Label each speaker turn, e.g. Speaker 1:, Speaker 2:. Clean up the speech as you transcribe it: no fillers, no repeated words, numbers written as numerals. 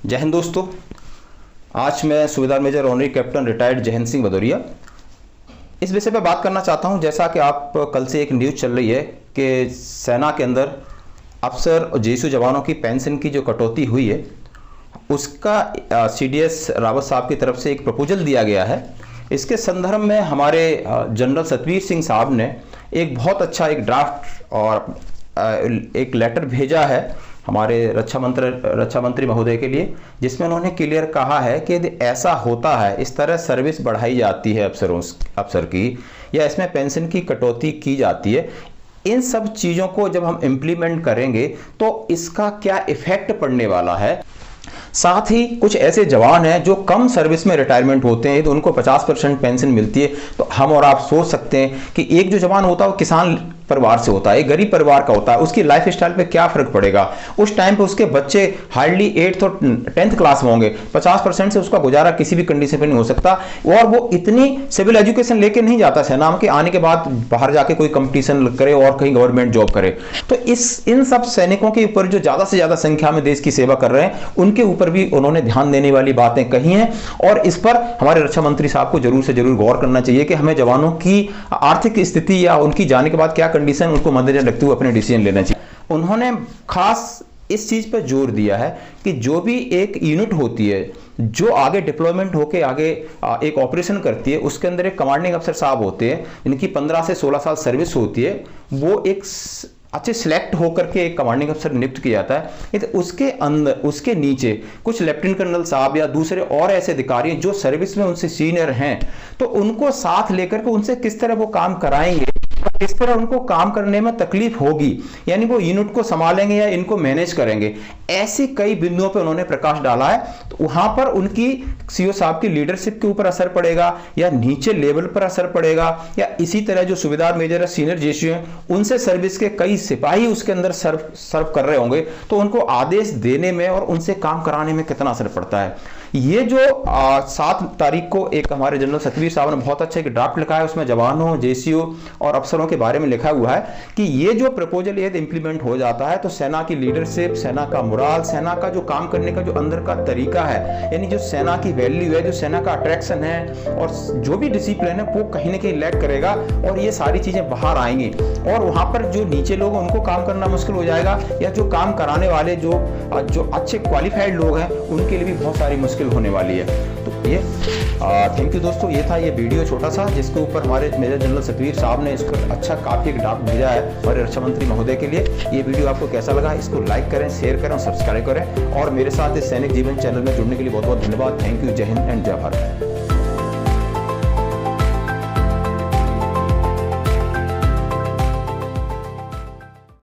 Speaker 1: जय हिंद दोस्तों। आज मैं सूबेदार मेजर ऑनरी कैप्टन रिटायर्ड जय हिंद सिंह भदौरिया इस विषय पर बात करना चाहता हूं। जैसा कि आप कल से एक न्यूज़ चल रही है कि सेना के अंदर अफसर और जेएसयू जवानों की पेंशन की जो कटौती हुई है उसका सीडीएस रावत साहब की तरफ से एक प्रपोजल दिया गया है। इसके संदर्भ में हमारे जनरल सतवीर सिंह साहब ने एक बहुत अच्छा एक ड्राफ्ट और एक लेटर भेजा है हमारे रक्षा मंत्री महोदय के लिए, जिसमें उन्होंने क्लियर कहा है कि यदि ऐसा होता है, इस तरह सर्विस बढ़ाई जाती है अफसर की या इसमें पेंशन की कटौती की जाती है, इन सब चीज़ों को जब हम इम्प्लीमेंट करेंगे तो इसका क्या इफेक्ट पड़ने वाला है। साथ ही कुछ ऐसे जवान हैं जो कम सर्विस में रिटायरमेंट होते हैं तो उनको 50% पेंशन मिलती है। तो हम और आप सोच सकते हैं कि एक जो जवान होता है वो किसान परिवार से होता है, एक गरीब परिवार का होता है, उसकी लाइफ स्टाइल पे क्या फर्क पड़ेगा। उस टाइम पे उसके बच्चे हार्डली 8th और 10th क्लास में होंगे, 50% से उसका गुजारा किसी भी कंडीशन पे नहीं हो सकता और वो इतनी सिविल एजुकेशन लेके नहीं जाता सेना के आने के बाद बाहर जाके कोई कंपटीशन करे और कहीं गवर्नमेंट जॉब करे। तो इन सब सैनिकों के ऊपर जो ज्यादा से ज्यादा संख्या में देश की सेवा कर रहे हैं उनके ऊपर भी उन्होंने ध्यान देने वाली बातें कही हैं और इस पर हमारे रक्षा मंत्री साहब को जरूर से जरूर गौर करना चाहिए कि हमें जवानों की आर्थिक स्थिति या उनकी जाने के बाद क्या कंडीशन उनको मद्देनजर रखते हुए अपने डिसीजन लेना चाहिए। उन्होंने खास इस चीज पर जोर दिया है कि जो भी एक यूनिट होती है जो आगे डिप्लॉयमेंट होके आगे एक ऑपरेशन करती है, उसके अंदर एक कमांडिंग अफसर साहब होते हैं जिनकी 15 से 16 साल सर्विस होती है, वो एक अच्छे सिलेक्ट होकर के एक कमांडिंग अफसर नियुक्त किया जाता है। तो उसके अंदर उसके नीचे कुछ लेफ्टिनेंट कर्नल साहब या दूसरे और ऐसे अधिकारी जो सर्विस में उनसे सीनियर हैं, तो उनको साथ लेकर के उनसे किस तरह वो काम कराएंगे, किस तरह उनको काम करने में तकलीफ होगी, यानी वो यूनिट को संभालेंगे या इनको मैनेज करेंगे, ऐसी कई बिंदुओं पे उन्होंने प्रकाश डाला है। तो वहां पर उनकी सीओ साहब की लीडरशिप के ऊपर असर पड़ेगा या नीचे लेवल पर असर पड़ेगा या इसी तरह जो सूबेदार मेजर सीनियर जेएसयू हैं उनसे सर्विस के कई सिपाही उसके अंदर सर्व कर रहे होंगे, तो उनको आदेश देने में और उनसे काम कराने में कितना असर पड़ता है। ये जो 7 तारीख को एक हमारे जनरल सतवीर साहब ने बहुत अच्छा एक ड्राफ्ट लिखा है, उसमें जवानों, जेएसयू और अफसरों के बारे में लिखा हुआ है कि ये जो प्रपोजल यदि इंप्लीमेंट हो जाता है तो सेना की लीडरशिप, सेना का मोराल, सेना का जो काम करने का जो अंदर का तरीका है, यानी जो सेना की वैल्यू है, जो सेना का अट्रैक्शन है और जो भी डिसिप्लिन है वो कहीं ना कहीं लैक करेगा और ये सारी चीजें बाहर आएंगी और वहां पर जो नीचे लोग उनको काम करना मुश्किल हो जाएगा या जो काम कराने वाले जो अच्छे क्वालिफाइड लोग हैं उनके लिए भी बहुत सारी मुश्किल होने वाली है। तो ये थैंक यू दोस्तों, ये था ये वीडियो छोटा सा जिसके ऊपर हमारे मेजर जनरल सतवीर साहब ने इसको अच्छा काफी एक ड्राफ्ट भेजा है हमारे रक्षा मंत्री महोदय के लिए। ये वीडियो आपको कैसा लगा, इसको लाइक करें, शेयर करें और सब्सक्राइब करें और मेरे साथ इस सैनिक जीवन चैनल में जुड़ने के लिए बहुत बहुत धन्यवाद। Thank you. जय हिंद एंड जय भारत।